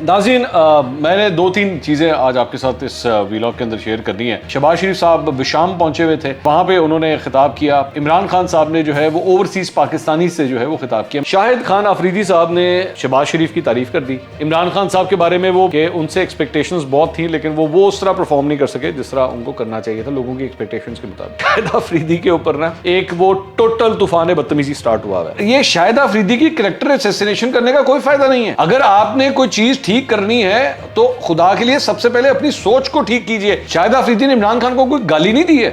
नाज़रीन, मैंने दो तीन चीज़ें आज आपके साथ इस व्लॉग के अंदर शेयर करनी है। शहबाज शरीफ साहब बिशाम पहुंचे हुए थे, वहां पे उन्होंने खिताब किया। इमरान खान साहब ने जो है वो ओवरसीज पाकिस्तानी से जो है वो खिताब किया। शाहिद खान अफरीदी साहब ने शहबाज शरीफ की तारीफ कर दी। इमरान खान साहब के बारे में वो कि उनसे एक्सपेक्टेशंस बहुत थी, लेकिन वो उस तरह परफॉर्म नहीं कर सके जिस तरह उनको करना चाहिए था लोगों की एक्सपेक्टेशंस के मुताबिक। शाहिद अफरीदी के ऊपर ना एक वो टोटल तूफान बदतमीजी स्टार्ट हुआ है। ये शाहिद अफरीदी की कैरेक्टर असैसिनेशन करने का कोई फायदा नहीं है। अगर आपने कोई चीज ठीक करनी है तो खुदा के लिए सबसे पहले अपनी सोच को ठीक कीजिए। शाहिद अफरीदी ने इमरान खान को कोई गाली नहीं दी है।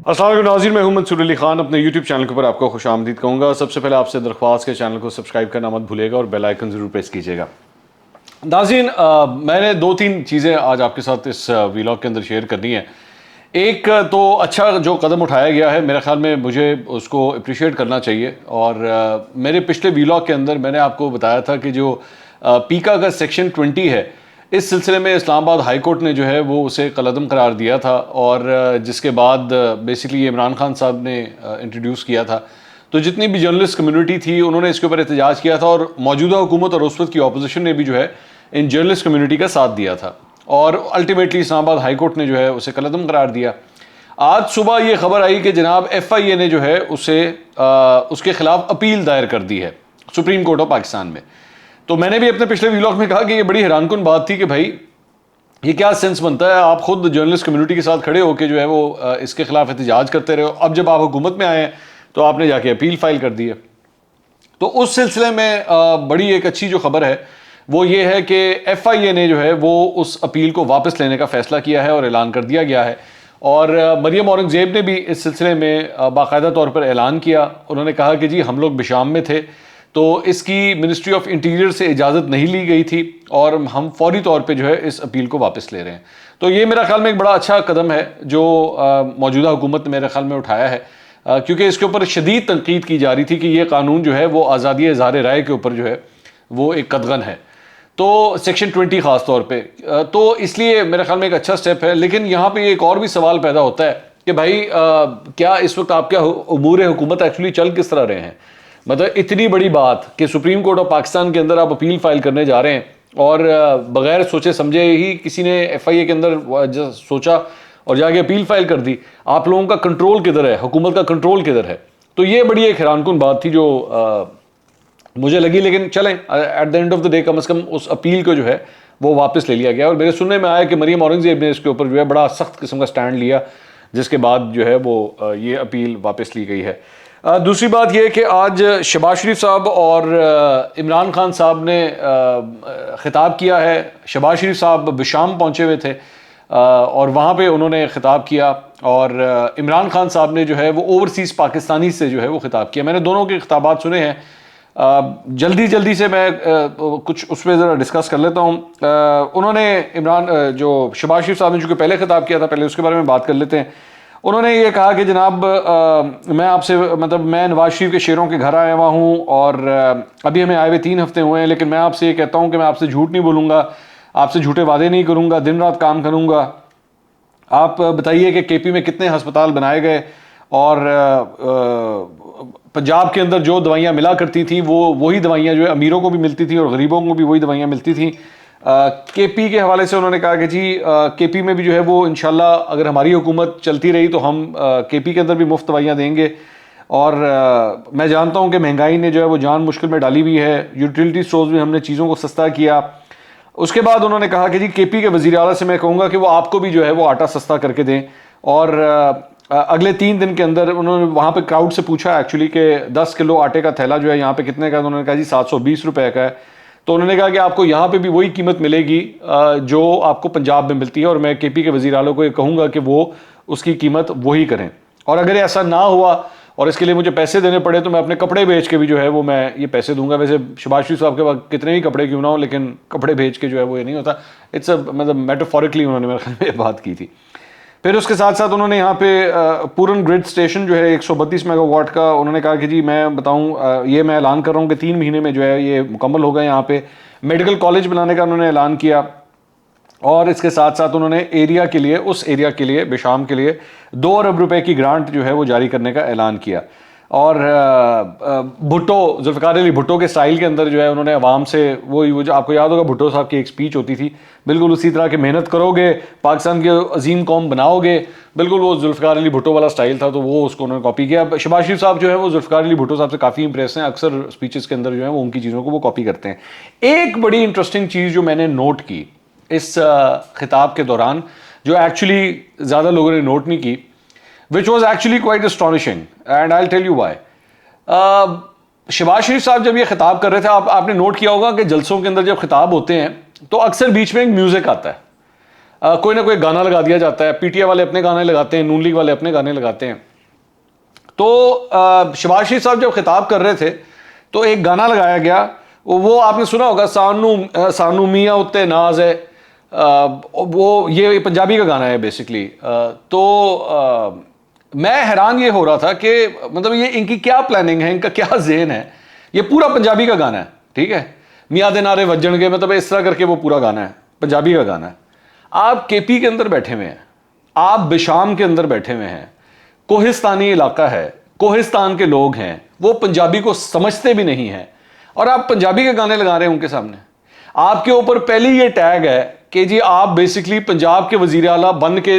अस्सलाम वालेकुम नाज़रीन, मैं हूं मंसूर अली खान। अपने YouTube चैनल के ऊपर आपको खुशामदीद कहूँगा। सबसे पहले आपसे दरख्वास्त के चैनल को सब्सक्राइब करना मत भूलिएगा और बेल आइकन ज़रूर प्रेस कीजिएगा। नाज़रीन, मैंने दो तीन चीज़ें आज आपके साथ इस व्लॉग के अंदर शेयर करनी है। एक तो अच्छा जो कदम उठाया गया है, मेरे ख्याल में मुझे उसको अप्रिशिएट करना चाहिए। और मेरे पिछले व्लॉग के अंदर मैंने आपको बताया था कि जो पीका का सेक्शन 20 है, इस सिलसिले में इस्लामाबाद हाई कोर्ट ने जो है वो उसे कलअदम करार दिया था, और जिसके बाद बेसिकली इमरान खान साहब ने इंट्रोड्यूस किया था। तो जितनी भी जर्नलिस्ट कम्युनिटी थी उन्होंने इसके ऊपर एहतजाज किया था, और मौजूदा हुकूमत और उस वक्त की अपोजिशन ने भी जो है इन जर्नलिस्ट कम्युनिटी का साथ दिया था, और अल्टीमेटली इस्लामाबाद हाई कोर्ट ने जो है उसे कलअदम करार दिया। आज सुबह ये खबर आई कि जनाब FIA ने जो है उसे उसके खिलाफ अपील दायर कर दी है सुप्रीम कोर्ट ऑफ पाकिस्तान में। तो मैंने भी अपने पिछले व्लॉग में कहा कि ये बड़ी हैरानकुन बात थी कि भाई ये क्या सेंस बनता है, आप खुद जर्नलिस्ट कम्युनिटी के साथ खड़े होकर जो है वो इसके खिलाफ एहतजाज करते रहे हो। अब जब आप हुकूमत में आए हैं तो आपने जाके अपील फाइल कर दी है। तो उस सिलसिले में बड़ी एक अच्छी जो खबर है वो ये है कि FIA ने जो है वो उस अपील को वापस लेने का फैसला किया है और ऐलान कर दिया गया है। और मरियम औरंगजेब ने भी इस सिलसिले में बाकायदा तौर पर ऐलान किया। उन्होंने कहा कि जी हम लोग बिशाम में थे तो इसकी मिनिस्ट्री ऑफ इंटीरियर से इजाज़त नहीं ली गई थी, और हम फौरी तौर पे जो है इस अपील को वापस ले रहे हैं। तो ये मेरा ख्याल में एक बड़ा अच्छा कदम है जो मौजूदा हुकूमत ने मेरे ख्याल में उठाया है, क्योंकि इसके ऊपर शदीद तनकीद की जा रही थी कि ये कानून जो है वो आज़ादी इज़हार राय के ऊपर जो है वो एक कदगन है, तो सेक्शन 20 ख़ास तौर पे। तो इसलिए मेरे ख्याल में एक अच्छा स्टेप है। लेकिन यहाँ पे एक और भी सवाल पैदा होता है कि भाई क्या इस वक्त आपके उमूर हुकूमत एक्चुअली चल किस तरह रहे हैं। मतलब इतनी बड़ी बात कि सुप्रीम कोर्ट ऑफ पाकिस्तान के अंदर आप अपील फाइल करने जा रहे हैं, और बगैर सोचे समझे ही किसी ने FIA के अंदर सोचा और जाके अपील फाइल कर दी। आप लोगों का कंट्रोल किधर है, हुकूमत का कंट्रोल किधर है। तो ये बड़ी एक हैरानकुन बात थी जो मुझे लगी। लेकिन चलें, at the end of the day कम से कम उस अपील को जो है वो वापस ले लिया गया। और मेरे सुनने में आया कि मरियम औरंगजेब ने इसके ऊपर जो है बड़ा सख्त किस्म का स्टैंड लिया, जिसके बाद जो है वो ये अपील वापस ली गई है। दूसरी बात यह कि आज शहबाज शरीफ साहब और इमरान खान साहब ने खिताब किया है। शहबाज शरीफ साहब बिशाम पहुंचे हुए थे, और वहाँ पे उन्होंने खिताब किया, और इमरान खान साहब ने जो है वो ओवरसीज़ पाकिस्तानी से जो है वो खिताब किया। मैंने दोनों के खिताबात सुने हैं। जल्दी से मैं कुछ उस पर ज़रा डिस्कस कर लेता हूँ। उन्होंने जो शहबाज शरीफ साहब ने जो पहले खिताब किया था, पहले उसके बारे में बात कर लेते हैं। उन्होंने ये कहा कि जनाब मैं आपसे मैं नवाज शरीफ के शेरों के घर आया हुआ हूँ, और अभी हमें आए हुए 3 हफ्ते हुए हैं, लेकिन मैं आपसे ये कहता हूँ कि मैं आपसे झूठ नहीं बोलूँगा, आपसे झूठे वादे नहीं करूँगा, दिन रात काम करूँगा। आप बताइए कि KP में कितने हस्पताल बनाए गए, और पंजाब के अंदर जो दवाइयाँ मिला करती थी वो वही दवाइयाँ जो है अमीरों को भी मिलती थी और गरीबों को भी वही दवाइयाँ मिलती थी। KP के हवाले से उन्होंने कहा कि जी KP में भी जो है वो इंशाल्लाह अगर हमारी हुकूमत चलती रही तो हम KP के अंदर भी मुफ्त दवाइयाँ देंगे। और मैं जानता हूँ कि महंगाई ने जो है वो जान मुश्किल में डाली हुई है, यूटिलिटी स्टोर्स में हमने चीज़ों को सस्ता किया। उसके बाद उन्होंने कहा कि जी KP के वज़ीर आला से मैं कहूँगा कि वो आपको भी जो है वो आटा सस्ता करके दें। और अगले 3 दिन के अंदर उन्होंने वहाँ पे क्राउड से पूछा एक्चुअली कि 10 किलो आटे का थैला जो है यहाँ पे कितने का है, तो उन्होंने कहा जी 720 रुपये का है। तो उन्होंने कहा कि आपको यहाँ पे भी वही कीमत मिलेगी जो आपको पंजाब में मिलती है, और मैं KP के वज़ीर आला को ये कहूँगा कि वो उसकी कीमत वही करें। और अगर ऐसा ना हुआ और इसके लिए मुझे पैसे देने पड़े तो मैं अपने कपड़े बेच के भी जो है वो मैं ये पैसे दूंगा। वैसे शहबाज शरीफ साहब के पास कितने ही कपड़े क्यों ना हो, लेकिन कपड़े बेच के जो है वो ये नहीं होता। इट्स मतलब मेटाफोरिकली उन्होंने मेरे ख्याल में ये बात की थी। फिर उसके साथ साथ उन्होंने यहाँ पे पूरन ग्रिड स्टेशन जो है 132 मेगावाट का, उन्होंने कहा कि जी मैं बताऊँ ये मैं ऐलान कर रहा हूँ कि 3 महीने में जो है ये मुकम्मल होगा। यहाँ पे मेडिकल कॉलेज बनाने का उन्होंने ऐलान किया। और इसके साथ साथ उन्होंने एरिया के लिए, उस एरिया के लिए, बेशाम के लिए 2 अरब रुपए की ग्रांट जो है वो जारी करने का ऐलान किया। और भुट्टो, जुल्फ़िकार अली भुट्टो के स्टाइल के अंदर जो है उन्होंने अवाम से वो जो आपको याद होगा भुट्टो साहब की एक स्पीच होती थी, बिल्कुल उसी तरह की मेहनत करोगे, पाकिस्तान की अजीम कौम बनाओगे, बिल्कुल वो जुल्फ़िकार अली भुट्टो वाला स्टाइल था, तो वो उसको उन्होंने कॉपी किया। शहबाज शरीफ साहब जो है वो जुल्फ़िकार अली भुट्टो साहब से काफ़ी इंप्रेस हैं, अक्सर स्पीचेस के अंदर जो है वो उनकी चीज़ों को वो कॉपी करते हैं। एक बड़ी इंटरेस्टिंग चीज़ जो मैंने नोट की इस खिताब के दौरान, जो एक्चुअली ज़्यादा लोगों ने नोट नहीं की, which was actually quite astonishing, and I will tell you why. Shehbaz Sharif साहब जब ये खिताब कर रहे थे, आपने नोट किया होगा कि जलसों के अंदर जब खिताब होते हैं तो अक्सर बीच में एक म्यूज़िक आता है, कोई ना कोई गाना लगा दिया जाता है, पीटीआई वाले अपने गाने लगाते हैं, नून लीग वाले अपने गाने लगाते हैं। तो शहबाज शरीफ साहब जब खिताब कर रहे थे तो एक गाना लगाया गया, वो आपने सुना होगा, सानू मियाँ उत्ते नाज है, वो ये पंजाबी का गाना है बेसिकली। तो मैं हैरान ये हो रहा था कि मतलब ये इनकी क्या प्लानिंग है, इनका क्या ज़हन है। ये पूरा पंजाबी का गाना है, ठीक है, मियाँ दे नारे वज्जणगे, मतलब इस तरह करके वो पूरा गाना है, पंजाबी का गाना है। आप केपी के अंदर बैठे हुए हैं, आप बेशाम के अंदर बैठे हुए हैं, कोहिस्तानी इलाका है, कोहिस्तान के लोग हैं, वो पंजाबी को समझते भी नहीं हैं, और आप पंजाबी के गाने लगा रहे हैं उनके सामने। आपके ऊपर पहले ये टैग है कि जी आप बेसिकली पंजाब के वजीर आला बन के,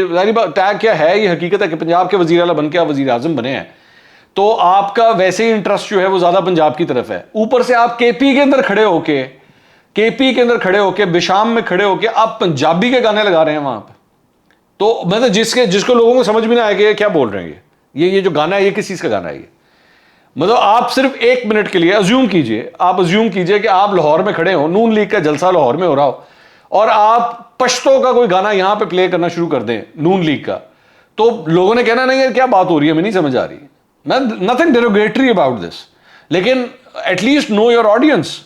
टैग क्या है, ये हकीकत है कि पंजाब के वजीर आला बन के आप वजीर आजम बने हैं, तो आपका वैसे ही इंटरेस्ट जो है वो ज़्यादा पंजाब की तरफ है। ऊपर से आप केपी के अंदर खड़े होके, बेशाम में खड़े होके आप पंजाबी के गाने लगा रहे हैं वहां पर। तो मतलब जिसको लोगों को समझ भी ना आए कि क्या बोल रहे हैं ये जो गाना है ये किस चीज़ का गाना है ये। मतलब आप सिर्फ 1 मिनट के लिए अज्यूम कीजिए कि आप लाहौर में खड़े हो, नून लीग का जलसा लाहौर में हो रहा हो, और आप पश्तो का कोई गाना यहां पे प्ले करना शुरू कर दें नून लीग का, तो लोगों ने कहना नहीं है क्या बात हो रही है, मैं नहीं समझ आ रही। मैं नथिंग डेरोगेटरी अबाउट दिस, लेकिन एटलीस्ट नो योर ऑडियंस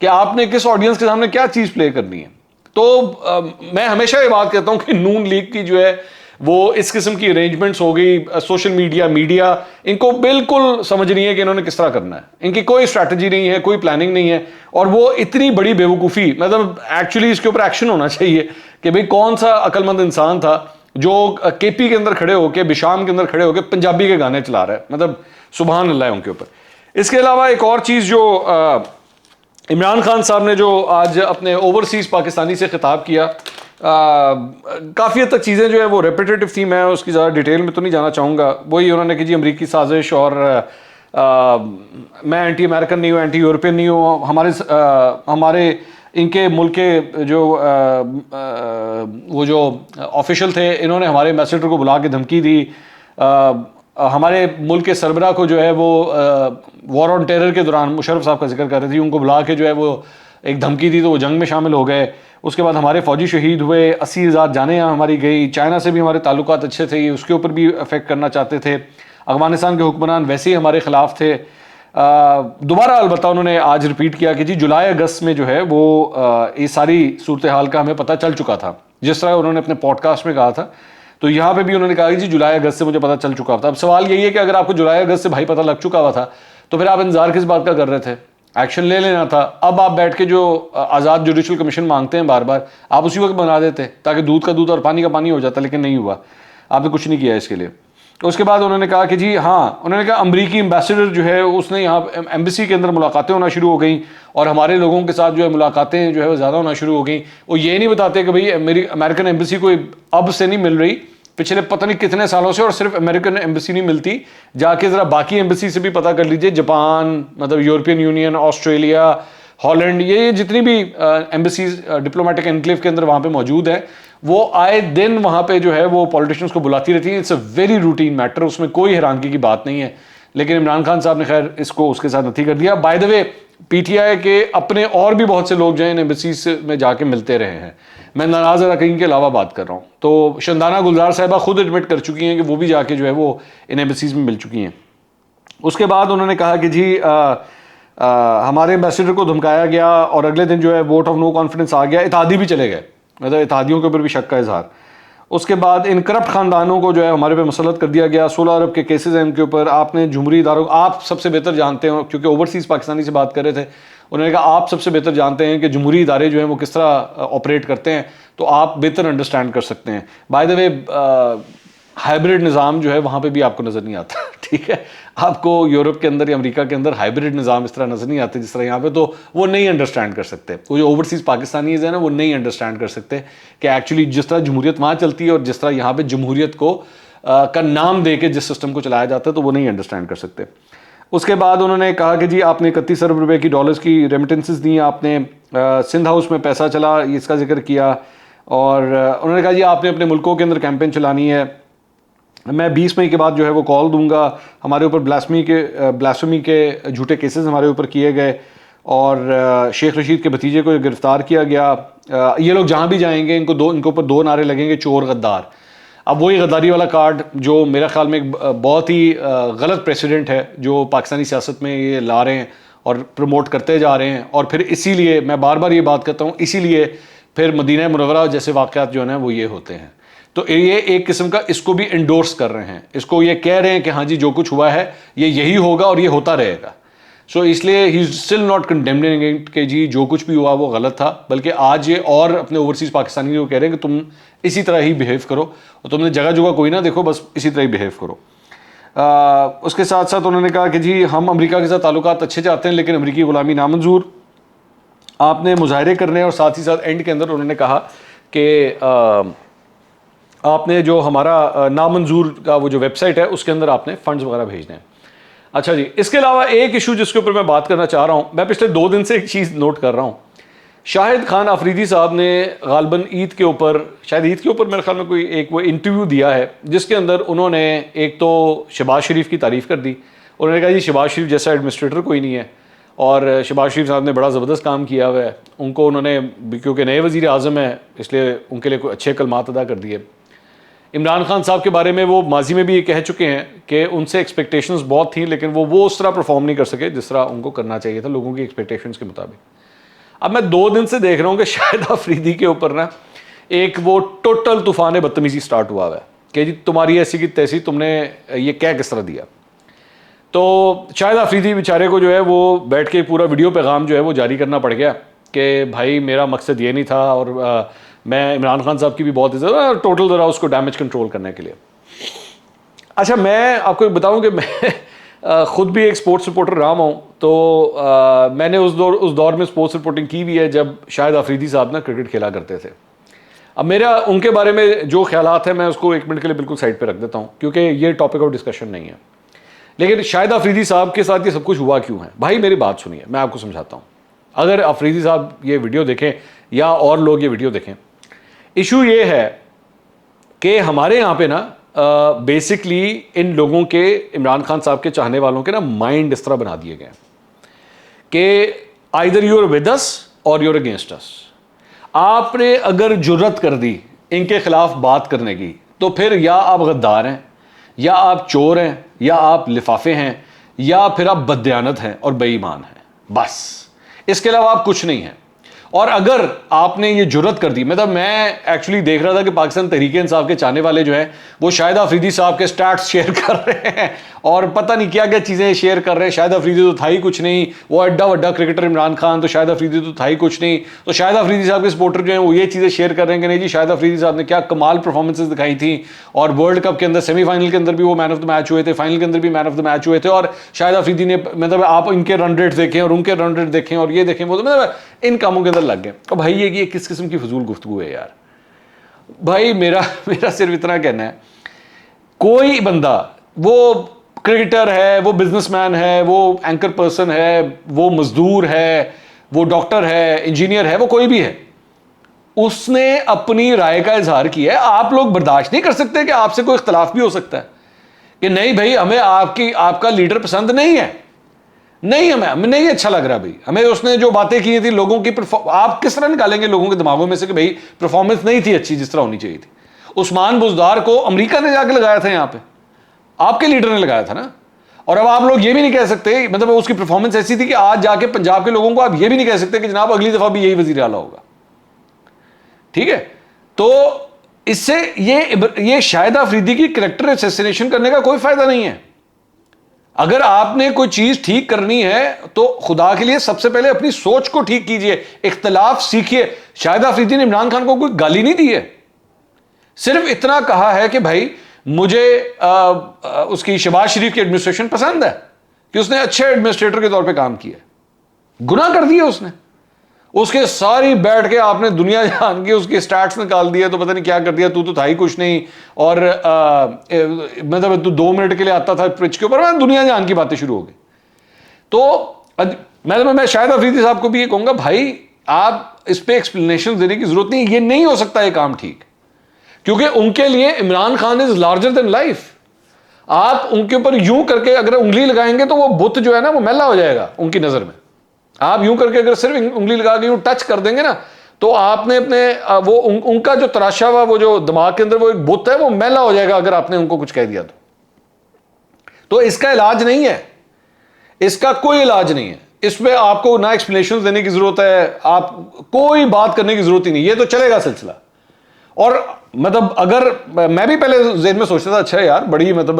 कि आपने किस ऑडियंस के सामने क्या चीज प्ले करनी है। तो मैं हमेशा ये बात कहता हूं कि नून लीग की जो है वो इस किस्म की अरेंजमेंट्स हो गई, सोशल मीडिया इनको बिल्कुल समझ नहीं है कि इन्होंने किस तरह करना है, इनकी कोई स्ट्रैटेजी नहीं है, कोई प्लानिंग नहीं है, और वो इतनी बड़ी बेवकूफ़ी, मतलब एक्चुअली इसके ऊपर एक्शन होना चाहिए कि भाई कौन सा अक्लमंद इंसान था जो केपी के अंदर खड़े होकर, बिशाम के अंदर खड़े होकर पंजाबी के गाने चला रहा है, मतलब सुभान अल्लाह है उनके ऊपर। इसके अलावा एक और चीज़ जो इमरान खान साहब ने जो आज अपने ओवरसीज़ पाकिस्तानी से खिताब किया, काफ़ी हद तक चीज़ें जो है वो रेपिटेटिव थी, मैं उसकी ज़्यादा डिटेल में तो नहीं जाना चाहूँगा। वही उन्होंने कि जी अमरीकी साजिश, और मैं एंटी अमेरिकन नहीं हूँ, एंटी यूरोपियन नहीं हूँ, हमारे इनके मुल्क के जो वो जो ऑफिशियल थे, इन्होंने हमारे एम्बेसडर को बुला के धमकी दी, हमारे मुल्क के सरबरा को जो है वो वॉर ऑन टेरर के दौरान मुशर्रफ साहब का जिक्र कर रही थी, उनको बुला के जो है वो एक धमकी दी, तो वो जंग में शामिल हो गए। उसके बाद हमारे फौजी शहीद हुए, 80,000 जानें यहाँ हमारी गई, चाइना से भी हमारे ताल्लुकात अच्छे थे, उसके ऊपर भी अफेक्ट करना चाहते थे, अफगानिस्तान के हुक्मरान वैसे ही हमारे ख़िलाफ़ थे। दोबारा अलबत्ता उन्होंने आज रिपीट किया कि जी जुलाई अगस्त में जो है वो ये सारी सूरत हाल का हमें पता चल चुका था, जिस तरह उन्होंने अपने पॉडकास्ट में कहा था, तो यहाँ पे भी उन्होंने कहा कि जी जुलाई अगस्त से मुझे पता चल चुका था। अब सवाल यही है कि अगर आपको जुलाई अगस्त से भाई पता लग चुका हुआ था, तो फिर आप इंतजार किस बात का कर रहे थे, एक्शन ले लेना था। अब आप बैठ के जो आज़ाद जुडिशल कमीशन मांगते हैं बार बार, आप उसी वक्त बना देते ताकि दूध का दूध और पानी का पानी हो जाता, लेकिन नहीं हुआ, आपने कुछ नहीं किया इसके लिए। तो उसके बाद उन्होंने कहा कि जी हाँ, उन्होंने कहा अमरीकी एम्बेसडर जो है उसने यहाँ एम्बेसी के अंदर मुलाकातें होना शुरू हो गई, और हमारे लोगों के साथ जो है मुलाकातें जो है वो ज़्यादा होना शुरू हो गई। वो ये नहीं बताते कि भाई मेरी अमेरिकन एम्बेसी कोई अब से नहीं मिल रही, पिछले पता नहीं कितने सालों से, और सिर्फ अमेरिकन एम्बेसी नहीं मिलती, जाके ज़रा बाकी एम्बेसी से भी पता कर लीजिए, जापान, मतलब यूरोपियन यूनियन, ऑस्ट्रेलिया, हॉलैंड, ये जितनी भी एम्बेसीज डिप्लोमेटिक एनक्लेव के अंदर वहाँ पे मौजूद है, वो आए दिन वहाँ पे जो है वो पॉलिटिशियंस को बुलाती रहती हैं। It's a very routine matter, उसमें कोई हैरानगी की बात नहीं है। लेकिन इमरान खान साहब ने खैर इसको उसके साथ नथी कर दिया। बाय द वे, पीटीआई के अपने और भी बहुत से लोग जो हैं इन एम्बेसीज में जाके मिलते रहे हैं, मैं नाराज अरकान के अलावा बात कर रहा हूँ। तो शंदाना गुलजार साहिबा खुद एडमिट कर चुकी हैं कि वो भी जाके जो है वो इन एम्बेसीज में मिल चुकी हैं। उसके बाद उन्होंने कहा कि जी हमारे एम्बेसडर को धमकाया गया, और अगले दिन जो है वोट ऑफ नो कॉन्फिडेंस आ गया, इत्तेहादी भी चले गए, मतलब इत्तेहादियों के ऊपर भी शक का इजहार। उसके बाद इन करप्ट खानदानों को जो है हमारे पे मुसल्लत कर दिया गया, 16 अरब के केसेस हैं इनके ऊपर। आपने जुमहूरी इदारों, आप सबसे बेहतर जानते हो क्योंकि ओवरसीज़ पाकिस्तानी से बात कर रहे थे, उन्होंने कहा आप सबसे बेहतर जानते हैं कि जमहूरी इदारे जो हैं वो किस तरह ऑपरेट करते हैं, तो आप बेहतर अंडरस्टैंड कर सकते हैं। बाय द वे हाइब्रिड निज़ाम जो है वहाँ पे भी आपको नज़र नहीं आता ठीक है, आपको यूरोप के अंदर या अमेरिका के अंदर हाइब्रिड निज़ाम इस तरह नज़र नहीं आते जिस तरह यहाँ पे, तो वो नहीं अंडरस्टैंड कर सकते। वो जो ओवरसीज़ पाकिस्तानीज़ हैं ना, वो नहीं अंडरस्टैंड कर सकते कि एक्चुअली जिस तरह जमहूरियत वहाँ चलती है और जिस तरह यहाँ पे जमहूरियत को का नाम दे के जिस सिस्टम को चलाया जाता है, तो वो नहीं अंडरस्टैंड कर सकते। उसके बाद उन्होंने कहा कि जी आपने 31 अरब रुपए की डॉलर्स की रेमिटेंसेस दी, आपने सिंध हाउस में पैसा चला, इसका जिक्र किया। और उन्होंने कहा जी आपने अपने मुल्कों के अंदर कैंपेन चलानी है, मैं 20 मई के बाद जो है वो कॉल दूंगा, हमारे ऊपर ब्लास्फेमी के झूठे केसेस हमारे ऊपर किए गए और शेख रशीद के भतीजे को गिरफ्तार किया गया। ये लोग जहाँ भी जाएंगे इनके ऊपर दो नारे लगेंगे, चोर गद्दार। अब वही गद्दारी वाला कार्ड जो मेरा ख्याल में एक बहुत ही गलत प्रेसिडेंट है जो पाकिस्तानी सियासत में ये ला रहे हैं और प्रमोट करते जा रहे हैं। और फिर इसीलिए मैं बार बार ये बात करता हूँ, इसीलिए फिर मदीना मुनव्वरा जैसे वाक़यात जो हैं वो ये होते हैं। तो ये एक किस्म का इसको भी इंडोर्स कर रहे हैं, इसको ये कह रहे हैं कि हाँ जी जो कुछ हुआ है ये यही होगा और ये होता रहेगा। सो इसलिए he is still not condemning it कि जी जो कुछ भी हुआ वो गलत था, बल्कि आज ये और अपने ओवरसीज़ पाकिस्तानी को कह रहे हैं कि तुम इसी तरह ही बिहेव करो और तुमने जगह जगह कोई ना देखो, बस इसी तरह ही बिहेव करो। उसके साथ साथ उन्होंने कहा कि जी हम अमेरिका के साथ ताल्लुकात अच्छे चाहते हैं लेकिन अमेरिकी गुलामी नामंजूर, आपने मुजाहरे करने और साथ ही साथ एंड के अंदर उन्होंने कहा कि आपने जो हमारा नामंजूर का वो जो वेबसाइट है उसके अंदर आपने फंड्स वगैरह भेजने हैं। अच्छा जी, इसके अलावा एक इशू जिसके ऊपर मैं बात करना चाह रहा हूँ, मैं पिछले 2 दिन से एक चीज़ नोट कर रहा हूँ। शाहिद खान अफरीदी साहब ने गालबन ईद के ऊपर, शायद ईद के ऊपर मेरे ख्याल में कोई एक वो इंटरव्यू दिया है जिसके अंदर उन्होंने एक तो शहबाज शरीफ की तारीफ़ कर दी। उन्होंने कहा जी शहबाज शरीफ जैसा एडमिनिस्ट्रेटर कोई नहीं है और शहबाज शरीफ साहब ने बड़ा ज़बरदस्त काम किया हुआ है, उनको उन्होंने क्योंकि नए वज़ीर आज़म है इसलिए उनके लिए कोई अच्छे कलमात अदा कर दिए। इमरान खान साहब के बारे में वो माजी में भी ये कह चुके हैं कि उनसे एक्सपेक्टेशंस बहुत थी लेकिन वो उस तरह परफॉर्म नहीं कर सके जिस तरह उनको करना चाहिए था लोगों की एक्सपेक्टेशंस के मुताबिक। अब मैं 2 दिन से देख रहा हूँ कि शाहिद अफरीदी के ऊपर ना एक वो टोटल तूफान बदतमीजी स्टार्ट हुआ है कि जी तुम्हारी ऐसी की तैसी, तुमने ये क्या किस तरह दिया। तो शाहिद अफरीदी बेचारे को जो है वो बैठ के पूरा वीडियो पैगाम जो है वो जारी करना पड़ गया कि भाई मेरा मकसद ये नहीं था और मैं इमरान खान साहब की भी बहुत इज्जत, टोटल ज़रा उसको डैमेज कंट्रोल करने के लिए। अच्छा मैं आपको बताऊं कि मैं ख़ुद भी एक स्पोर्ट्स रिपोर्टर रहा हूँ, तो मैंने उस दौर में स्पोर्ट्स रिपोर्टिंग की भी है जब शाहिद अफरीदी साहब ना क्रिकेट खेला करते थे। अब मेरा उनके बारे में जो ख्यालात है मैं उसको 1 मिनट के लिए बिल्कुल साइड पर रख देता हूँ क्योंकि ये टॉपिक ऑफ डिस्कशन नहीं है। लेकिन शाहिद अफरीदी साहब के साथ ये सब कुछ हुआ क्यों है, भाई मेरी बात सुनिए, मैं आपको समझाता हूँ। अगर अफरीदी साहब ये वीडियो देखें या और लोग ये वीडियो देखें, इशू ये है कि हमारे यहाँ पे ना बेसिकली इन लोगों के, इमरान खान साहब के चाहने वालों के ना माइंड इस तरह बना दिए गए कि either you are with us और यू आर अगेंस्ट अस। आपने अगर जुर्रत कर दी इनके खिलाफ बात करने की तो फिर या आप गद्दार हैं या आप चोर हैं या आप लिफाफे हैं या फिर आप बददियानत हैं और बेईमान हैं, बस इसके अलावा आप कुछ नहीं हैं। और अगर आपने ये जुर्रत कर दी, मतलब मैं एक्चुअली देख रहा था कि पाकिस्तान तहरीक-ए-इंसाफ के चाहने वाले जो हैं वो शाहिद अफरीदी साहब के स्टैट्स शेयर कर रहे हैं और पता नहीं क्या क्या चीज़ें शेयर कर रहे हैं। शाहिद अफरीदी तो था ही कुछ नहीं, वो एड्डा वड्डा क्रिकेटर इमरान खान, तो शाहिद अफरीदी तो था ही कुछ नहीं। तो शाहिद अफरीदी साहब के सपोर्टर जो हैं वो ये चीज़ें शेयर कर रहे हैं कि नहीं जी शाहिद अफरीदी साहब ने क्या कमाल परफॉर्मेंसेज दिखाई थी और वर्ल्ड कप के अंदर सेमीफाइनल के अंदर भी वो मैन ऑफ द मैच हुए थे, फाइनल के अंदर भी मैन ऑफ द मैच हुए थे। और शाहिद अफरीदी ने, मतलब आप इनके रन रेट देखें और उनके रन रेट देखें और ये देखें, वो तो मतलब इन कामों के अंदर लग गए। और भाई ये किस किस्म की फजूल गुफ्तगू है यार। भाई मेरा सिर्फ इतना कहना है, कोई बंदा, वो क्रिकेटर है, वो बिजनेसमैन है, वो एंकर पर्सन है, वो मजदूर है, वो डॉक्टर है, इंजीनियर है, वो कोई भी है, उसने अपनी राय का इजहार किया है। आप लोग बर्दाश्त नहीं कर सकते कि आपसे कोई इख्तलाफ भी हो सकता है कि नहीं भाई हमें आपका लीडर पसंद नहीं है, नहीं हमें नहीं अच्छा लग रहा भाई, हमें उसने जो बातें की थी लोगों की, आप किस तरह निकालेंगे लोगों के दिमागों में से कि भाई परफॉर्मेंस नहीं थी अच्छी जिस तरह होनी चाहिए थी। उस्मान बुजदार को अमेरिका ने जाके लगाया था, यहाँ पे आपके लीडर ने लगाया था ना। और अब आप लोग ये भी नहीं कह सकते, मतलब उसकी परफॉर्मेंस ऐसी थी कि आज जाके पंजाब के लोगों को आप ये भी नहीं कह सकते कि जनाब अगली दफा भी यही वजीर आला होगा। ठीक है, तो इससे ये शाहिद अफरीदी की कैरेक्टर असैसिनेशन करने का कोई फायदा नहीं है। अगर आपने कोई चीज ठीक करनी है तो खुदा के लिए सबसे पहले अपनी सोच को ठीक कीजिए, इख्तलाफ सीखिए। शाहिद अफरीदी ने इमरान खान को कोई गाली नहीं दी है, सिर्फ इतना कहा है कि भाई मुझे उसकी शहबाज शरीफ की एडमिनिस्ट्रेशन पसंद है कि उसने अच्छे एडमिनिस्ट्रेटर के तौर पे काम किया। गुनाह कर दिया उसने, उसके सारी बैठ के आपने दुनिया जान की उसके स्टैट्स निकाल दिए, तो पता नहीं क्या कर दिया, तू तो था ही कुछ नहीं, और मतलब तू 2 मिनट के लिए आता था पिच के ऊपर, मैं दुनिया जान की बातें शुरू हो गई। तो मैं शाहिद अफरीदी साहब को भी ये कहूंगा, भाई आप इस पे एक्सप्लेनेशन देने की जरूरत नहीं, ये नहीं हो सकता ये काम ठीक, क्योंकि उनके लिए Imran Khan is larger than life. आप उनके ऊपर यूं करके अगर उंगली लगाएंगे तो वो बुत जो है ना वो मैला हो जाएगा उनकी नजर में। आप यूं करके अगर सिर्फ उंगली लगा के यूं टच कर देंगे ना, तो आपने अपने वो उनका जो तराशा हुआ वो जो दिमाग के अंदर वो एक बुत है वो मैला हो जाएगा अगर आपने उनको कुछ कह दिया तो इसका इलाज नहीं है, इसका कोई इलाज नहीं है। इस पे आपको ना एक्सप्लेनेशन देने की जरूरत है, आप कोई बात करने की जरूरत ही नहीं, ये तो चलेगा सिलसिला। और मतलब अगर मैं भी पहले जेहन में सोचता था अच्छा यार बड़ी मतलब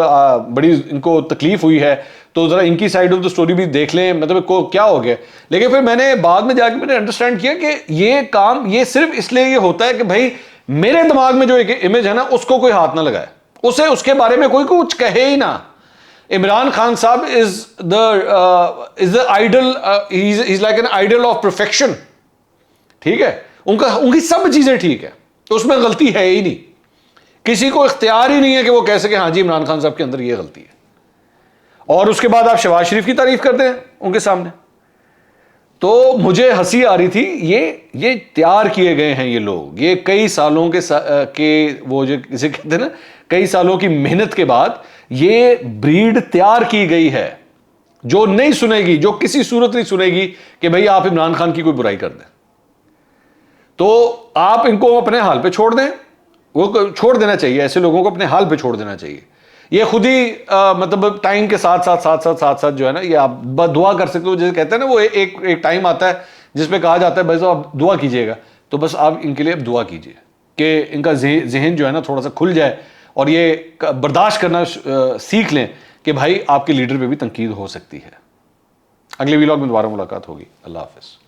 बड़ी इनको तकलीफ हुई है तो जरा इनकी साइड ऑफ द स्टोरी भी देख लें, मतलब को क्या हो गया। लेकिन फिर मैंने बाद में जाके मैंने अंडरस्टैंड किया कि ये काम ये सिर्फ इसलिए ये होता है कि भाई मेरे दिमाग में जो एक इमेज है ना उसको कोई हाथ ना लगाए, उसे उसके बारे में कोई कुछ कहे ही ना। इमरान खान साहब is the idol, is like an idol of perfection, ठीक है, उनकी सब चीजें ठीक है, तो उसमें गलती है ही नहीं, किसी को इख्तियार ही नहीं है कि वो कह सके हाँ जी इमरान खान साहब के अंदर ये गलती है। और उसके बाद आप शहबाज शरीफ की तारीफ करते हैं उनके सामने, तो मुझे हंसी आ रही थी। ये तैयार किए गए हैं ये लोग, ये कई सालों के वो जो किसे कहते हैं ना, कई सालों की मेहनत के बाद ये ब्रीड तैयार की गई है जो नहीं सुनेगी, जो किसी सूरत नहीं सुनेगी कि भाई आप इमरान खान की कोई बुराई कर दें। तो आप इनको अपने हाल पे छोड़ दें, वो छोड़ देना चाहिए, ऐसे लोगों को अपने हाल पे छोड़ देना चाहिए। ये खुद ही मतलब टाइम के साथ साथ जो है ना, ये आप दुआ कर सकते हो। जैसे कहते हैं ना वो एक टाइम आता है जिसमें कहा जाता है भाई साहब आप दुआ कीजिएगा, तो बस आप इनके लिए अब दुआ कीजिए कि इनका जहन जो है ना थोड़ा सा खुल जाए और ये बर्दाश्त करना सीख लें कि भाई आपके लीडर पे भी तनकीद हो सकती है। अगले व्लॉग में दोबारा मुलाकात होगी। अल्लाह हाफिज़।